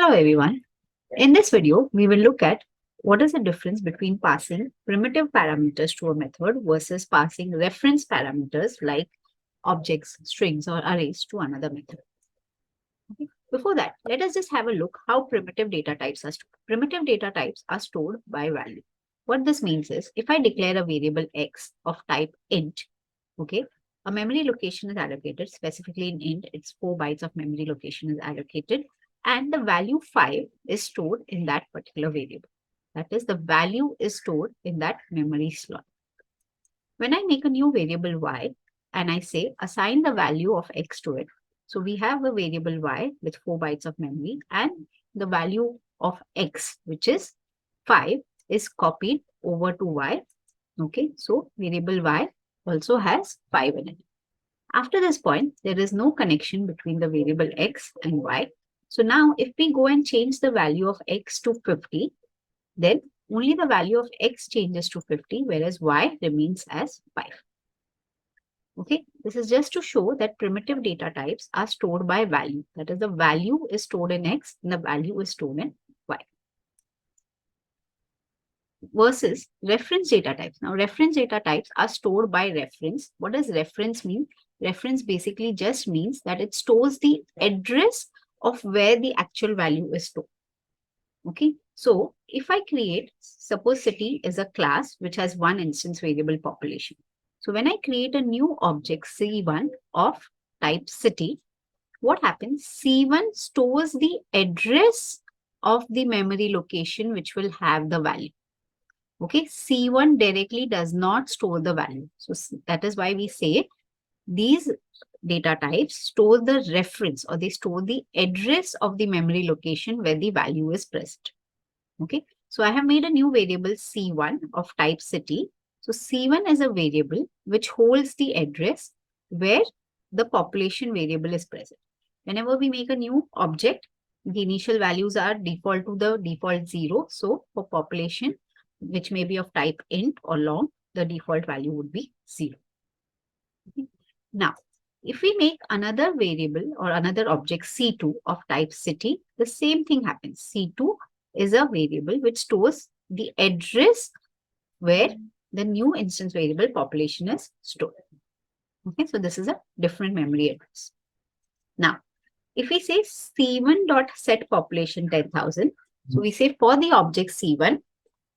Hello everyone. In this video, we will look at what is the difference between passing primitive parameters to a method versus passing reference parameters like objects, strings, or arrays to another method. Okay. Before that, let us just have a look how primitive data types are stored. Primitive data types are stored by value. What this means is, if I declare a variable x of type int, okay, a memory location is allocated, specifically in int, it's 4 bytes of memory location is allocated, and the value 5 is stored in that particular variable. That is, the value is stored in that memory slot. When I make a new variable y and I say assign the value of x to it, so we have a variable y with 4 bytes of memory and the value of x, which is 5, is copied over to y. Okay, so variable y also has 5 in it. After this point, there is no connection between the variable x and y. So now if we go and change the value of x to 50, then only the value of x changes to 50, whereas y remains as 5. Okay, this is just to show that primitive data types are stored by value. That is, the value is stored in x and the value is stored in y. Versus reference data types. Now, reference data types are stored by reference. What does reference mean? Reference basically just means that it stores the address of where the actual value is stored. Okay, so if I create, suppose city is a class which has one instance variable population. So when I create a new object C1 of type city, what happens? C1 stores the address of the memory location which will have the value. Okay, C1 directly does not store the value. So that is why we say these data types store the reference, or they store the address of the memory location where the value is present. Okay, so I have made a new variable C1 of type city. So C1 is a variable which holds the address where the population variable is present. Whenever we make a new object, the initial values are default to the default 0. So for population, which may be of type int or long, the default value would be 0. Okay. Now, if we make another variable or another object C2 of type city, the same thing happens. C2 is a variable which stores the address where the new instance variable population is stored. Okay, so this is a different memory address. Now, if we say C1.set population 10,000, so we say for the object C1,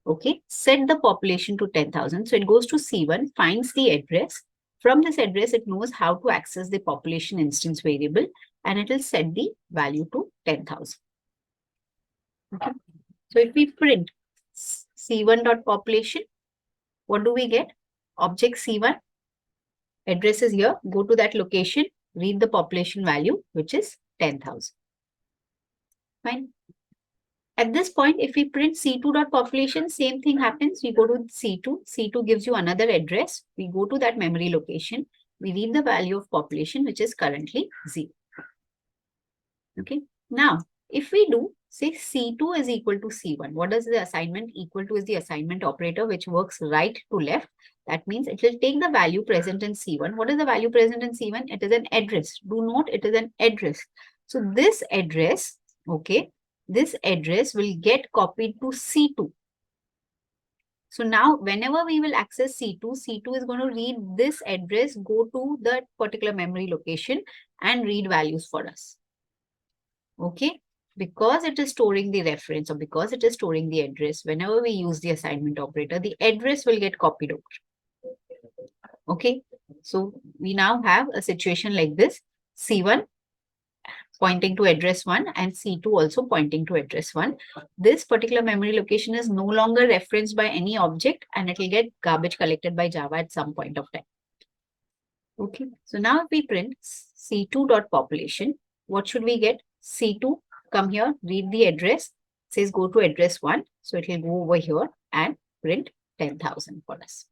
okay, set the population to 10,000. So it goes to C1, finds the address. From this address, it knows how to access the population instance variable, and it will set the value to 10,000. Okay. So if we print C1.population, what do we get? Object C1, address is here, go to that location, read the population value, which is 10,000. Fine. At this point, if we print C2.population, same thing happens. We go to C2. C2 gives you another address. We go to that memory location. We read the value of population, which is currently 0. Okay. Now, if we do, say C2 is equal to C1. What does the assignment equal to? Is the assignment operator, which works right to left. That means it will take the value present in C1. What is the value present in C1? It is an address. Do note, it is an address. So this address, okay, this address will get copied to C2. So now whenever we will access C2, C2 is going to read this address, go to that particular memory location and read values for us. Okay, because it is storing the reference, or because it is storing the address, whenever we use the assignment operator, the address will get copied over. Okay, so we now have a situation like this: C1 pointing to address 1 and C2 also pointing to address 1. This particular memory location is no longer referenced by any object, and it will get garbage collected by Java at some point of time. Okay, so now if we print C2.population, what should we get? C2, come here, read the address, says go to address 1. So it will go over here and print 10,000 for us.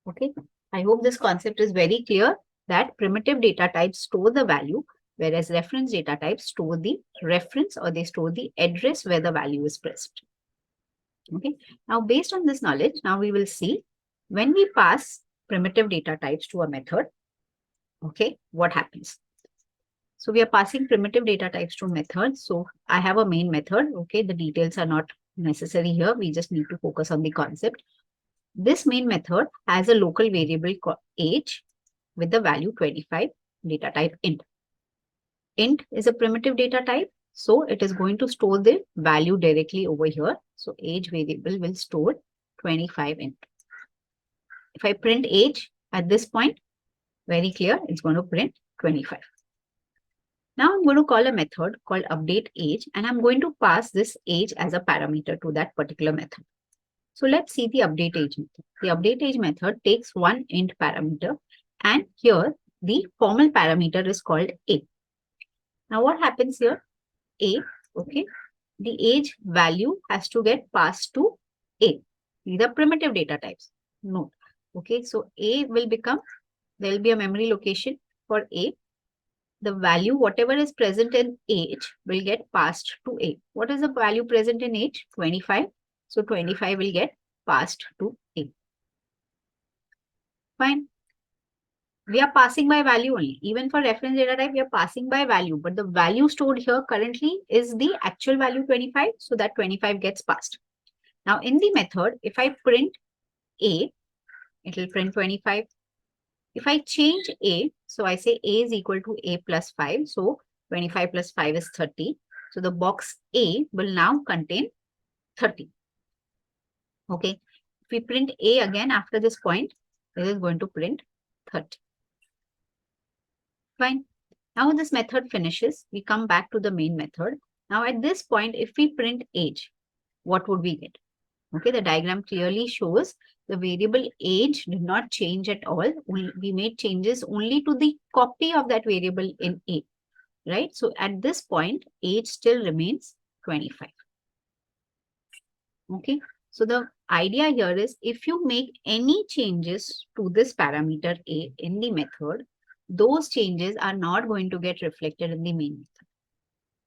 Okay, I hope this concept is very clear, that primitive data types store the value, whereas reference data types store the reference, or they store the address where the value is present. Okay, now based on this knowledge, now we will see when we pass primitive data types to a method, okay, what happens? So we are passing primitive data types to methods. So I have a main method. Okay, the details are not necessary here. We just need to focus on the concept. This main method has a local variable called age with the value 25, data type int. Int is a primitive data type, so it is going to store the value directly over here. So age variable will store 25 int. If I print age at this point, very clear, it's going to print 25. Now I'm going to call a method called update age, and I'm going to pass this age as a parameter to that particular method. So let's see the update age method. The update age method takes one int parameter, and here the formal parameter is called a. Now what happens here? A, okay, the age value has to get passed to a. These are primitive data types. Note, okay, so a will become, there will be a memory location for a. The value, whatever is present in age, will get passed to a. What is the value present in age? 25. So 25 will get passed to a. Fine. We are passing by value only. Even for reference data type, we are passing by value. But the value stored here currently is the actual value 25. So that 25 gets passed. Now in the method, if I print a, it will print 25. If I change a, so I say a is equal to a plus 5. So 25 plus 5 is 30. So the box A will now contain 30. Okay. If we print a again after this point, it is going to print 30. Fine. Now this method finishes. We come back to the main method. Now at this point, if we print age, what would we get? Okay, the diagram clearly shows the variable age did not change at all. We made changes only to the copy of that variable in A, right? So at this point, age still remains 25. Okay, so the idea here is if you make any changes to this parameter A in the method, those changes are not going to get reflected in the main method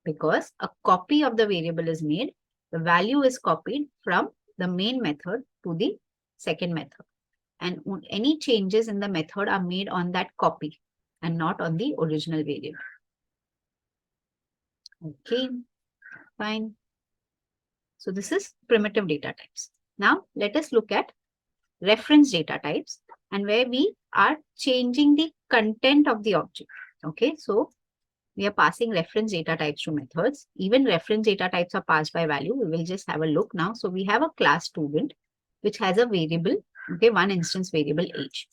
because a copy of the variable is made. The value is copied from the main method to the second method. And any changes in the method are made on that copy and not on the original variable. Okay, fine. So this is primitive data types. Now let us look at reference data types and where we are changing the content of the object. Okay, so we are passing reference data types to methods. Even reference data types are passed by value. We will just have a look now. So we have a class student, which has a variable, okay, one instance variable age.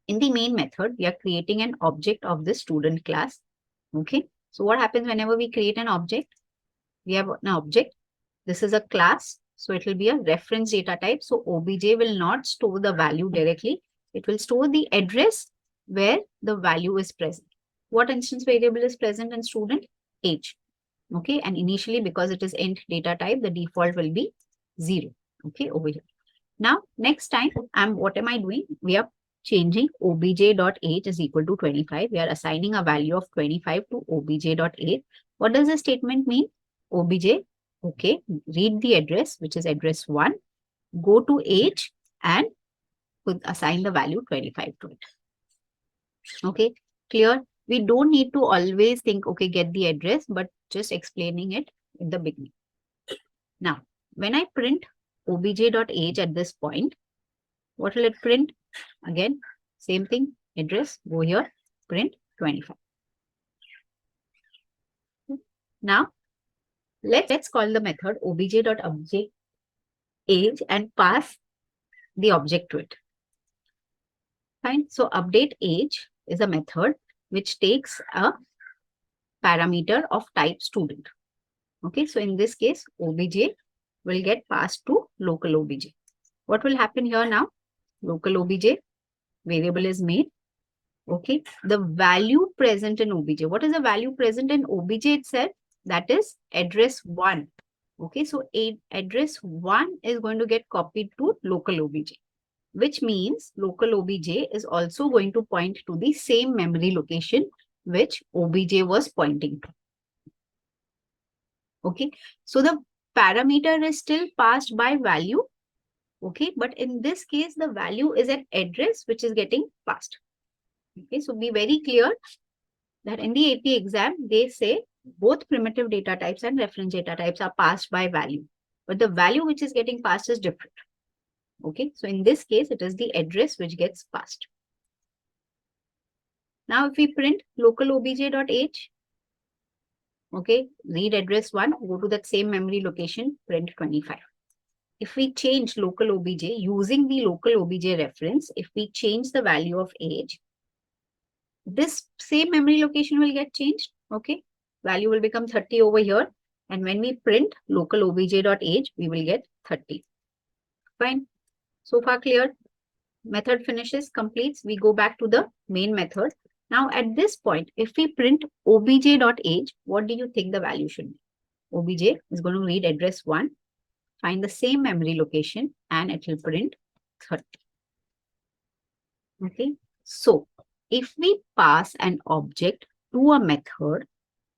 In the main method, we are creating an object of the student class. Okay, so what happens whenever we create an object? We have an object. This is a class. So it will be a reference data type. So OBJ will not store the value directly. It will store the address where the value is present. What instance variable is present in student? Age. Okay, and initially because it is int data type, the default will be 0. Okay, over here. Now, next time, what am I doing? We are changing obj.age is equal to 25. We are assigning a value of 25 to obj.age. What does the statement mean? Obj, okay, read the address, which is address 1, go to age and assign the value 25 to it. Okay, clear? We don't need to always think, okay, get the address, but just explaining it in the beginning. Now, when I print obj.age at this point, what will it print? Again, same thing, address, go here, print 25. Now, let's call the method obj.object age and pass the object to it. Fine. So update age is a method which takes a parameter of type student. Okay, so in this case, obj will get passed to local obj. What will happen here now? Local obj variable is made. Okay, the value present in obj. What is the value present in obj itself? That is address 1. Okay, so address 1 is going to get copied to local obj, which means local obj is also going to point to the same memory location which obj was pointing to. Okay, so the parameter is still passed by value. Okay, but in this case, the value is an address which is getting passed. Okay, so be very clear. that in the AP exam, they say both primitive data types and reference data types are passed by value, but the value which is getting passed is different. Okay, so in this case, it is the address which gets passed. Now, if we print local obj.h, okay, read address 1, go to that same memory location, print 25. If we change local obj using the local obj reference, if we change the value of age, this same memory location will get changed. Okay, value will become 30 over here. And when we print local obj.age, we will get 30. Fine. So far clear. Method finishes, completes. We go back to the main method. Now at this point, if we print obj.age, what do you think the value should be? Obj is going to read address 1, find the same memory location, and it will print 30. Okay. So if we pass an object to a method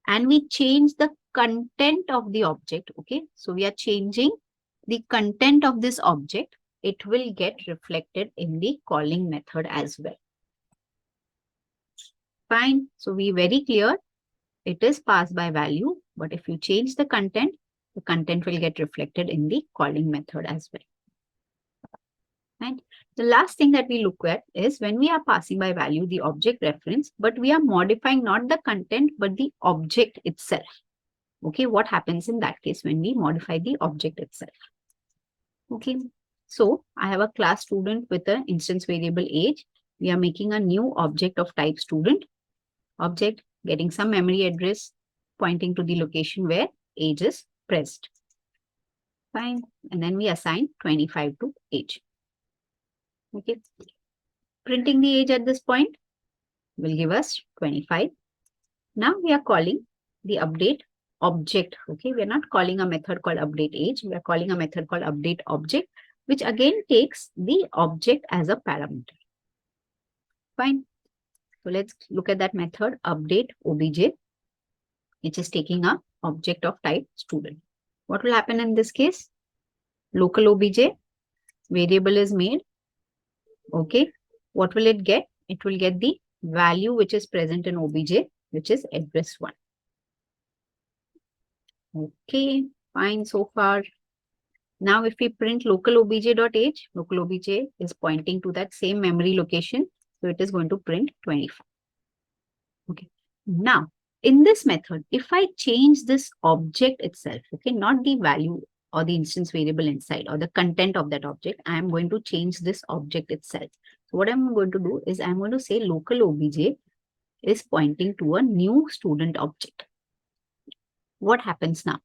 and we change the content of the object, okay, so we are changing the content of this object, it will get reflected in the calling method as well. Fine. So we very clear, it is passed by value, but if you change the content will get reflected in the calling method as well. Right. The last thing that we look at is when we are passing by value the object reference, but we are modifying not the content, but the object itself. Okay, what happens in that case when we modify the object itself? Okay, so I have a class student with an instance variable age. We are making a new object of type student. Object getting some memory address pointing to the location where age is present. Fine. And then we assign 25 to age. Okay. Printing the age at this point will give us 25. Now we are calling the update object. Okay. We are not calling a method called update age. We are calling a method called update object, which again takes the object as a parameter. Fine. So let's look at that method update obj, which is taking a object of type student. What will happen in this case? Local obj variable is made. Okay. What will it get? It will get the value which is present in obj, which is address 1. Okay. Fine so far. Now if we print local obj.age, local obj is pointing to that same memory location. So it is going to print 25. Okay. Now in this method, if I change this object itself, okay, not the value or the instance variable inside or the content of that object, I am going to change this object itself. So what I'm going to do is I'm going to say local obj is pointing to a new student object. What happens now?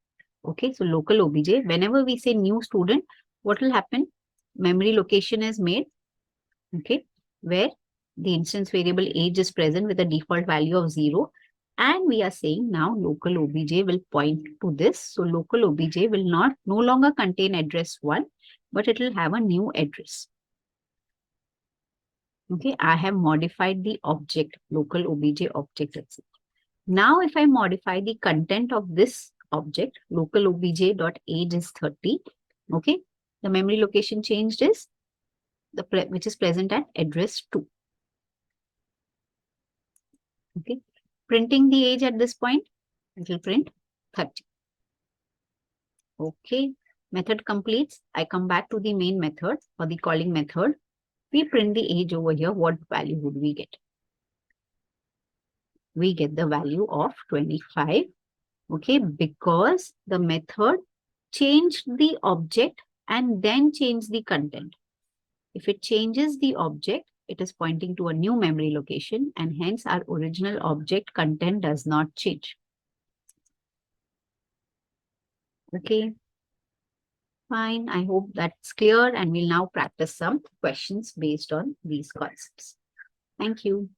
Okay, so local obj, whenever we say new student, what will happen? Memory location is made, okay, where the instance variable age is present with a default value of 0. And we are saying now local obj will point to this. So local obj will no longer contain address 1, but it will have a new address. Okay, I have modified the object, local obj object itself. Now if I modify the content of this object, local obj.age is 30. Okay, the memory location changed is which is present at address 2. Okay, printing the age at this point, it will print 30. Okay, method completes. I come back to the main method or the calling method. We print the age over here. What value would we get? We get the value of 25. Okay, because the method changed the object and then changed the content. If it changes the object, it is pointing to a new memory location, and hence our original object content does not change. Okay. Fine. I hope that's clear, and we'll now practice some questions based on these concepts. Thank you.